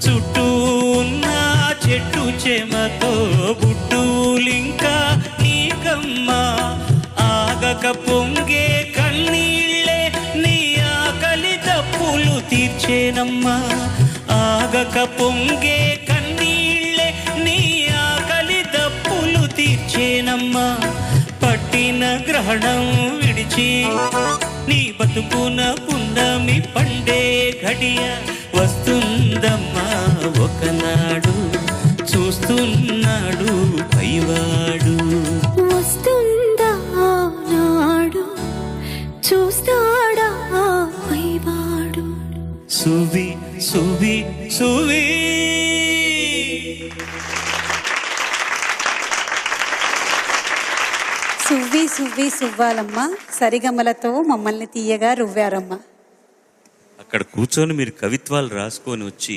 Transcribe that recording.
చుట్టూ ఉన్న చెట్టు చెమతో బుట్టూలింకా నీకమ్మా ఆగక పొంగే కన్నీళ్ళే నీ ఆకలి దప్పులు తీర్చేనమ్మా ఆగక పొంగే కన్నీళ్ళే నీ ఆకలి దప్పులు తీర్చేనమ్మా పట్టిన గ్రహణం విడిచి నీ బతుకున పున్నమి పండే ఘడియ వస్తుందమ్మా ఒకనాడు చూస్తున్నాడు పైవాడు వస్తుందా నాడు చూస్తాడా పైవాడు సువి సువి సువి సువ్వి సువ్వి సువ్వాలమ్మ సరిగమలతో మమ్మల్ని తీయగా రువ్వారమ్మ. అక్కడ కూర్చొని మీరు కవిత్వాలు రాసుకొని వచ్చి